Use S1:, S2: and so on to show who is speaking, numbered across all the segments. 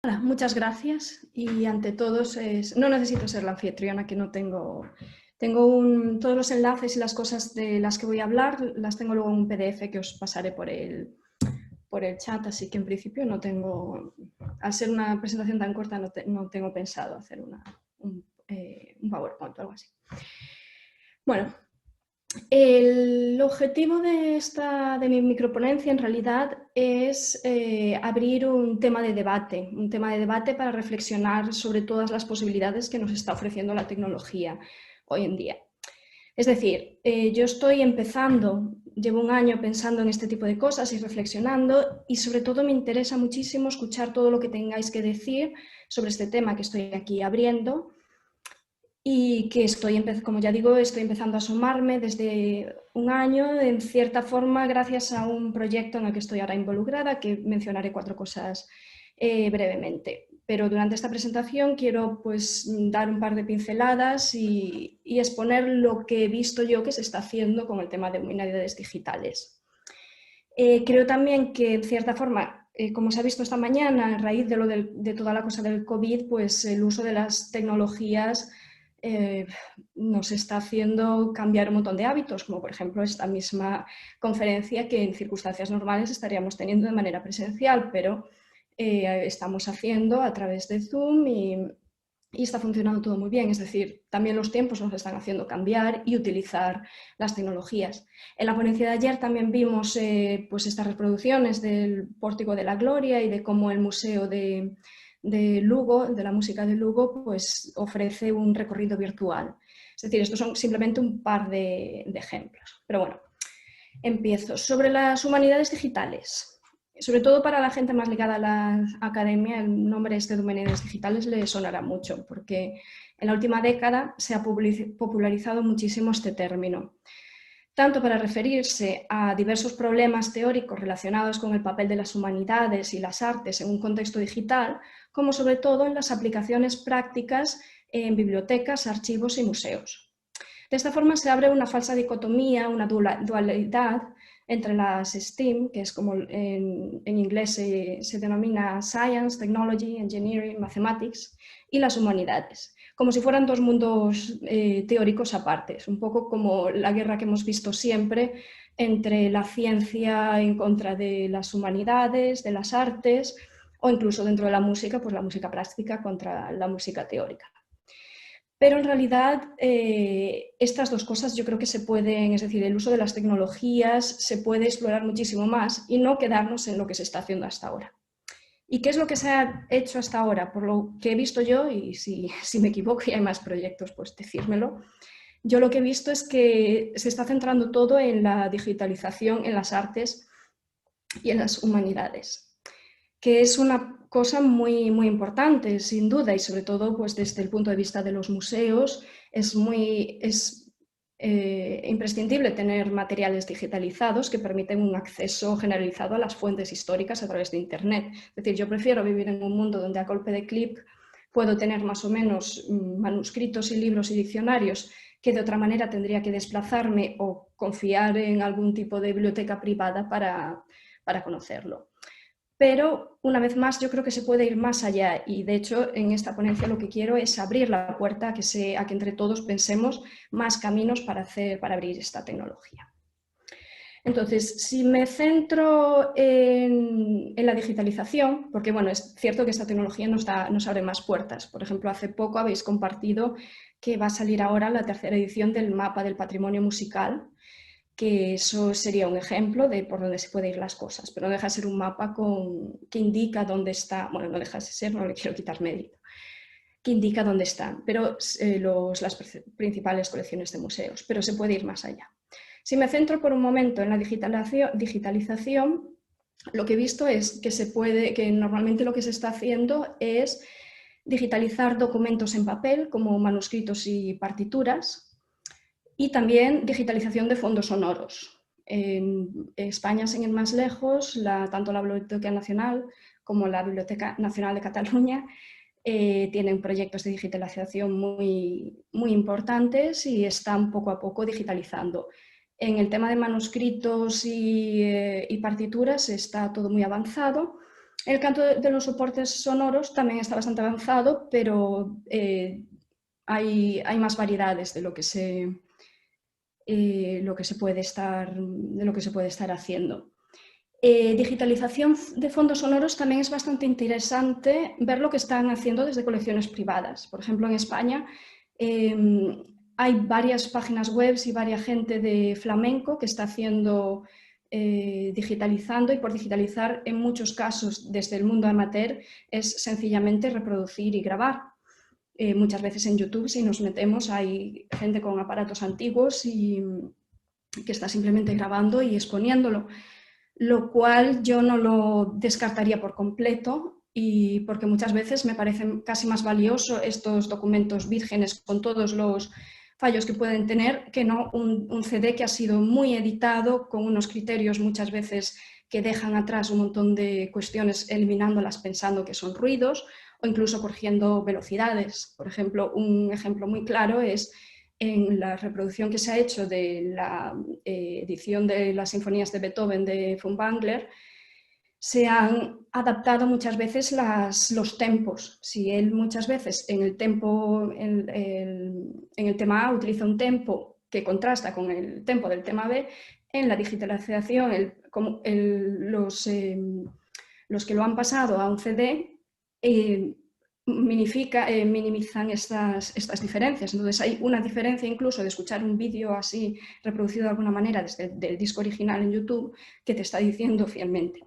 S1: Hola, muchas gracias y ante todo no necesito ser la anfitriona, que no tengo todos los enlaces y las cosas de las que voy a hablar las tengo luego en un PDF que os pasaré por el chat, así que en principio no tengo, al ser una presentación tan corta no tengo pensado hacer un PowerPoint o algo así. Bueno, el objetivo de mi microponencia en realidad es abrir un tema de debate para reflexionar sobre todas las posibilidades que nos está ofreciendo la tecnología hoy en día. Es decir, yo estoy llevo un año pensando en este tipo de cosas y reflexionando, y sobre todo me interesa muchísimo escuchar todo lo que tengáis que decir sobre este tema que estoy aquí abriendo. Y que como ya digo, estoy empezando a asomarme desde un año, en cierta forma, gracias a un proyecto en el que estoy ahora involucrada, que mencionaré 4 cosas brevemente. Pero durante esta presentación quiero dar un par de pinceladas y exponer lo que he visto yo que se está haciendo con el tema de humanidades digitales. Creo también que, en cierta forma, como se ha visto esta mañana, a raíz de toda la cosa del COVID, pues el uso de las tecnologías nos está haciendo cambiar un montón de hábitos, como por ejemplo esta misma conferencia que en circunstancias normales estaríamos teniendo de manera presencial, pero estamos haciendo a través de Zoom y está funcionando todo muy bien. Es decir, también los tiempos nos están haciendo cambiar y utilizar las tecnologías. En la ponencia de ayer también vimos estas reproducciones del Pórtico de la Gloria y de cómo el Museo de Lugo, de la música de Lugo, pues ofrece un recorrido virtual. Es decir, estos son simplemente un par de ejemplos. Pero bueno, empiezo. Sobre las humanidades digitales. Sobre todo para la gente más ligada a la academia, el nombre de humanidades digitales le sonará mucho, porque en la última década se ha popularizado muchísimo este término, tanto para referirse a diversos problemas teóricos relacionados con el papel de las humanidades y las artes en un contexto digital, como sobre todo en las aplicaciones prácticas en bibliotecas, archivos y museos. De esta forma se abre una falsa dicotomía, una dualidad entre las STEM, que es como en inglés se denomina Science, Technology, Engineering, Mathematics, y las humanidades, como si fueran dos mundos teóricos apartes, un poco como la guerra que hemos visto siempre entre la ciencia en contra de las humanidades, de las artes, o incluso dentro de la música, pues la música práctica contra la música teórica. Pero en realidad estas dos cosas yo creo que se pueden, es decir, el uso de las tecnologías se puede explorar muchísimo más y no quedarnos en lo que se está haciendo hasta ahora. ¿Y qué es lo que se ha hecho hasta ahora? Por lo que he visto yo, y si me equivoco y hay más proyectos, pues decírmelo, yo lo que he visto es que se está centrando todo en la digitalización en las artes y en las humanidades, que es una cosa muy, muy importante, sin duda, y sobre todo pues, desde el punto de vista de los museos, es imprescindible tener materiales digitalizados que permiten un acceso generalizado a las fuentes históricas a través de Internet. Es decir, yo prefiero vivir en un mundo donde a golpe de clic puedo tener más o menos manuscritos y libros y diccionarios que de otra manera tendría que desplazarme o confiar en algún tipo de biblioteca privada para conocerlo. Pero, una vez más, yo creo que se puede ir más allá y, de hecho, en esta ponencia lo que quiero es abrir la puerta a que entre todos pensemos más caminos para abrir esta tecnología. Entonces, si me centro en la digitalización, porque bueno, es cierto que esta tecnología nos abre más puertas. Por ejemplo, hace poco habéis compartido que va a salir ahora la 3ª edición del mapa del patrimonio musical, que eso sería un ejemplo de por dónde se pueden ir las cosas, pero no deja de ser un mapa que indica dónde está, bueno, no deja de ser, no le quiero quitar mérito, que indica dónde están, pero las principales colecciones de museos, pero se puede ir más allá. Si me centro por un momento en la digitalización, lo que he visto es que normalmente lo que se está haciendo es digitalizar documentos en papel, como manuscritos y partituras, y también digitalización de fondos sonoros. En España, sin ir más lejos, tanto la Biblioteca Nacional como la Biblioteca Nacional de Cataluña tienen proyectos de digitalización muy, muy importantes y están poco a poco digitalizando. En el tema de manuscritos y partituras está todo muy avanzado, El canto de los soportes sonoros también está bastante avanzado, pero hay más variedades de lo que se puede estar haciendo. Digitalización de fondos sonoros también es bastante interesante ver lo que están haciendo desde colecciones privadas. Por ejemplo, en España hay varias páginas web y varias gente de flamenco que está haciendo digitalizando, y por digitalizar en muchos casos desde el mundo amateur es sencillamente reproducir y grabar. Muchas veces en YouTube, si nos metemos, hay gente con aparatos antiguos y que está simplemente grabando y exponiéndolo, lo cual yo no lo descartaría por completo, y porque muchas veces me parecen casi más valioso estos documentos vírgenes con todos los fallos que pueden tener que no un CD que ha sido muy editado con unos criterios muchas veces que dejan atrás un montón de cuestiones, eliminándolas pensando que son ruidos o incluso corrigiendo velocidades. Por ejemplo, un ejemplo muy claro es en la reproducción que se ha hecho de la edición de las sinfonías de Beethoven de Furtwängler. Se han adaptado muchas veces los tempos. Si él muchas veces en el tema A utiliza un tempo que contrasta con el tempo del tema B, en la digitalización los que lo han pasado a un CD minimizan estas diferencias. Entonces hay una diferencia incluso de escuchar un vídeo así reproducido de alguna manera desde el disco original en YouTube que te está diciendo fielmente.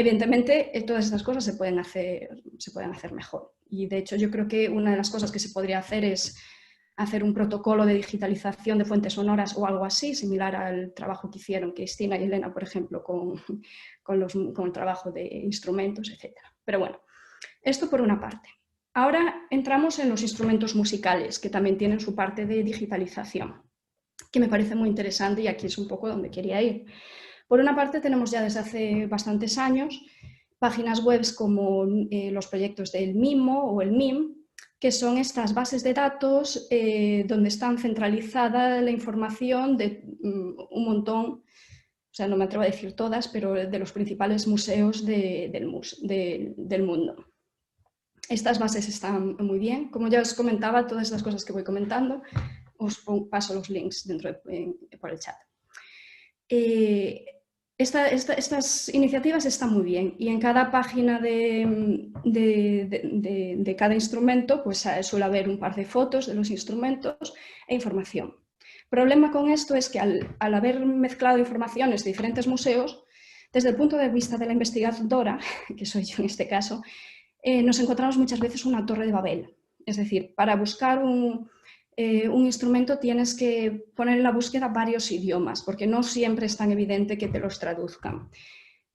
S1: Evidentemente, todas estas cosas se pueden hacer mejor, y de hecho yo creo que una de las cosas que se podría hacer es hacer un protocolo de digitalización de fuentes sonoras o algo así, similar al trabajo que hicieron Cristina y Elena, por ejemplo, con el trabajo de instrumentos, etc. Pero bueno, esto por una parte. Ahora entramos en los instrumentos musicales, que también tienen su parte de digitalización, que me parece muy interesante, y aquí es un poco donde quería ir. Por una parte, tenemos ya desde hace bastantes años páginas web como los proyectos del MIMO o el MIM, que son estas bases de datos donde están centralizada la información de un montón, o sea, no me atrevo a decir todas, pero de los principales museos del mundo. Estas bases están muy bien. Como ya os comentaba, todas estas cosas que voy comentando, os paso los links por el chat. Estas iniciativas están muy bien, y en cada página de cada instrumento pues suele haber un par de fotos de los instrumentos e información. El problema con esto es que al haber mezclado informaciones de diferentes museos, desde el punto de vista de la investigadora, que soy yo en este caso, nos encontramos muchas veces una torre de Babel. Es decir, para buscar un instrumento tienes que poner en la búsqueda varios idiomas, porque no siempre es tan evidente que te los traduzcan.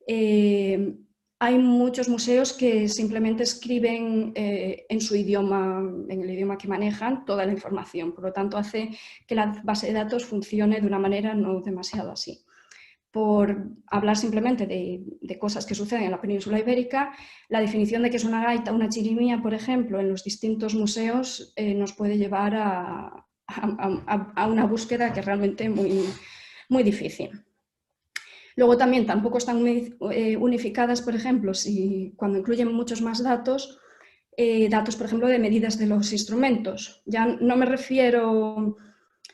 S1: Hay muchos museos que simplemente escriben en su idioma, en el idioma que manejan, toda la información. Por lo tanto, hace que la base de datos funcione de una manera no demasiado así. Por hablar simplemente de cosas que suceden en la península ibérica, la definición de qué es una gaita, una chirimía, por ejemplo, en los distintos museos nos puede llevar a una búsqueda que es realmente muy, muy difícil. Luego también tampoco están unificadas, por ejemplo, cuando incluyen muchos más datos, por ejemplo, de medidas de los instrumentos. Ya no me refiero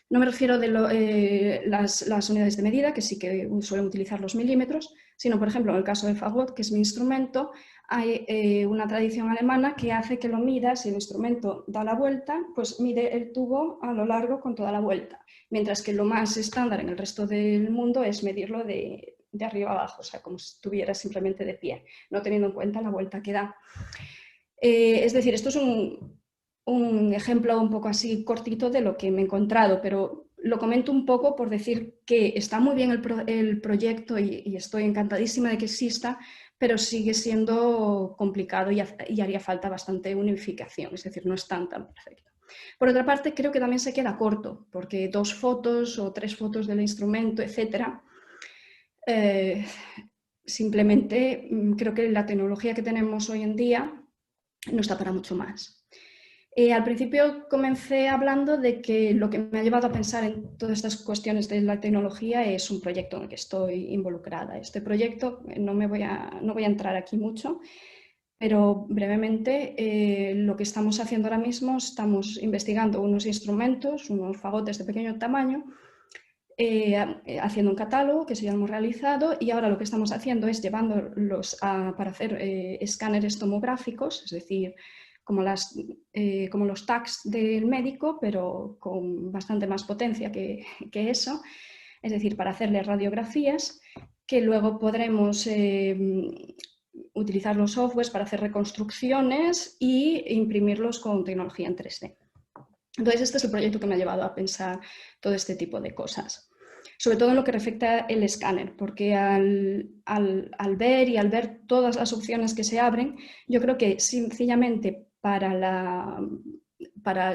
S1: de las unidades de medida, que sí que suelen utilizar los milímetros, sino, por ejemplo, en el caso del fagot, que es mi instrumento, hay una tradición alemana que hace que lo mida. Si el instrumento da la vuelta, pues mide el tubo a lo largo con toda la vuelta, mientras que lo más estándar en el resto del mundo es medirlo de arriba a abajo, o sea, como si estuviera simplemente de pie, no teniendo en cuenta la vuelta que da. Es decir, esto es un ejemplo un poco así cortito de lo que me he encontrado, pero lo comento un poco por decir que está muy bien el proyecto y estoy encantadísima de que exista, pero sigue siendo complicado y haría falta bastante unificación, es decir, no es tan perfecto. Por otra parte, creo que también se queda corto, porque 2 fotos o 3 fotos del instrumento, etcétera, simplemente creo que la tecnología que tenemos hoy en día no está para mucho más. Al principio comencé hablando de que lo que me ha llevado a pensar en todas estas cuestiones de la tecnología es un proyecto en el que estoy involucrada. Este proyecto, no voy a entrar aquí mucho, pero brevemente lo que estamos haciendo ahora mismo, estamos investigando unos instrumentos, unos fagotes de pequeño tamaño, haciendo un catálogo que eso ya hemos realizado, y ahora lo que estamos haciendo es llevándolos para hacer escáneres tomográficos, es decir, como los tags del médico, pero con bastante más potencia que eso, es decir, para hacerle radiografías que luego podremos utilizar los softwares para hacer reconstrucciones e imprimirlos con tecnología en 3D. Entonces, este es el proyecto que me ha llevado a pensar todo este tipo de cosas. Sobre todo en lo que respecta al escáner, porque al ver todas las opciones que se abren, yo creo que sencillamente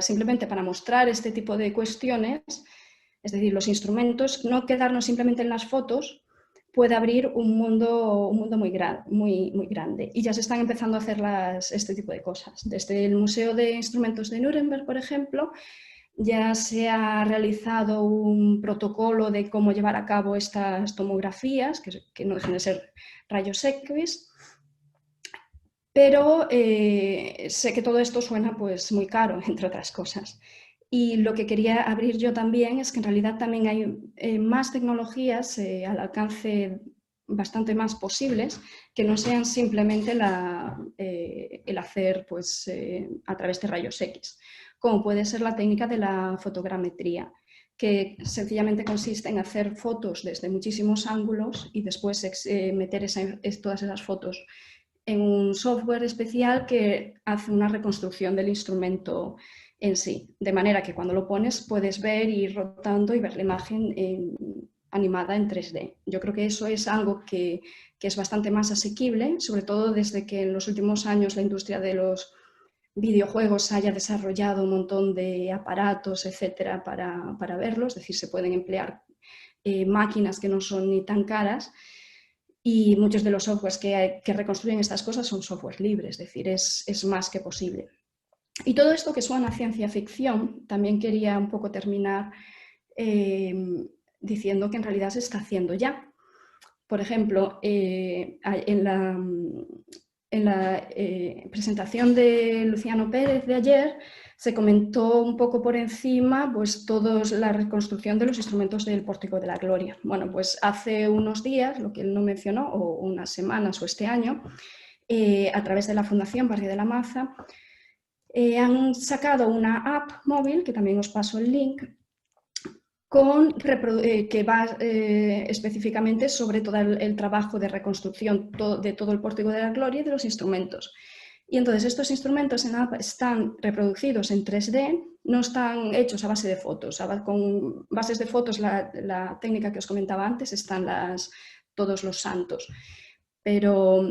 S1: simplemente para mostrar este tipo de cuestiones, es decir, los instrumentos, no quedarnos simplemente en las fotos, puede abrir un mundo muy grande. Y ya se están empezando a hacer este tipo de cosas. Desde el Museo de Instrumentos de Nuremberg, por ejemplo, ya se ha realizado un protocolo de cómo llevar a cabo estas tomografías, que no dejan de ser rayos X, pero sé que todo esto suena pues muy caro, entre otras cosas. Y lo que quería abrir yo también es que en realidad también hay más tecnologías al alcance bastante más posibles que no sean simplemente el hacer pues, a través de rayos X, como puede ser la técnica de la fotogrametría, que sencillamente consiste en hacer fotos desde muchísimos ángulos y después meter todas esas fotos en un software especial que hace una reconstrucción del instrumento en sí, de manera que cuando lo pones puedes ver y ir rotando y ver la imagen animada en 3D. Yo creo que eso es algo que es bastante más asequible, sobre todo desde que en los últimos años la industria de los videojuegos haya desarrollado un montón de aparatos, etcétera, para verlos, es decir, se pueden emplear máquinas que no son ni tan caras, y muchos de los softwares que reconstruyen estas cosas son softwares libres, es decir, es más que posible. Y todo esto que suena a ciencia ficción, también quería un poco terminar diciendo que en realidad se está haciendo ya. Por ejemplo, en la presentación de Luciano Pérez de ayer se comentó un poco por encima pues, toda la reconstrucción de los instrumentos del Pórtico de la Gloria. Bueno, pues hace unos días, lo que él no mencionó, o unas semanas o este año, a través de la Fundación Barrio de la Maza, han sacado una app móvil, que también os paso el link, que va específicamente sobre todo el trabajo de reconstrucción de todo el Pórtico de la Gloria y de los instrumentos. Y entonces estos instrumentos en app están reproducidos en 3D, no están hechos a base de fotos. Con bases de fotos, la técnica que os comentaba antes, están todos los santos. Pero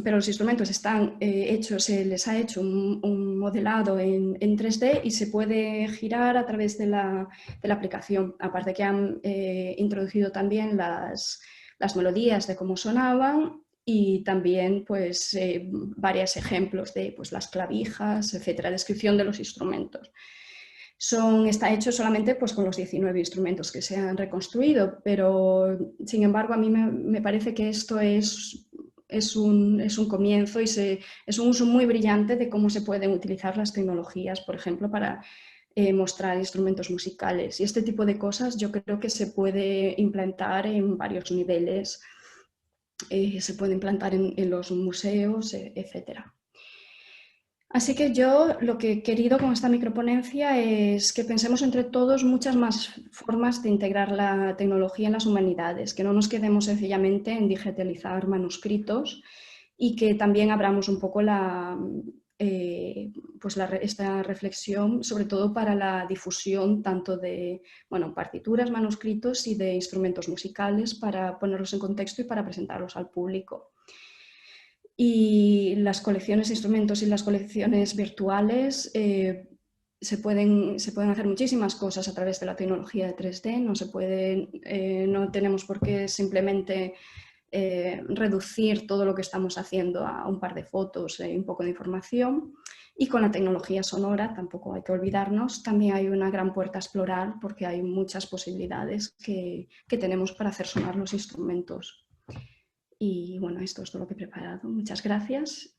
S1: los instrumentos están hechos, se les ha hecho un modelado en 3D y se puede girar a través de la aplicación. Aparte que han introducido también las melodías de cómo sonaban y también pues, varios ejemplos de pues, las clavijas, etcétera, descripción de los instrumentos. Está hecho solamente pues, con los 19 instrumentos que se han reconstruido, pero sin embargo a mí me parece que esto es un comienzo y es un uso muy brillante de cómo se pueden utilizar las tecnologías, por ejemplo, para mostrar instrumentos musicales. Y este tipo de cosas yo creo que se puede implantar en varios niveles, se puede implantar en los museos, etcétera. Así que yo lo que he querido con esta microponencia es que pensemos entre todos muchas más formas de integrar la tecnología en las humanidades, que no nos quedemos sencillamente en digitalizar manuscritos y que también abramos un poco esta reflexión, sobre todo para la difusión tanto de partituras, manuscritos y de instrumentos musicales para ponerlos en contexto y para presentarlos al público. Y las colecciones de instrumentos y las colecciones virtuales se pueden hacer muchísimas cosas a través de la tecnología de 3D. No tenemos por qué simplemente reducir todo lo que estamos haciendo a un par de fotos y un poco de información. Y con la tecnología sonora, tampoco hay que olvidarnos, también hay una gran puerta a explorar porque hay muchas posibilidades que tenemos para hacer sonar los instrumentos. Y bueno, esto es todo lo que he preparado. Muchas gracias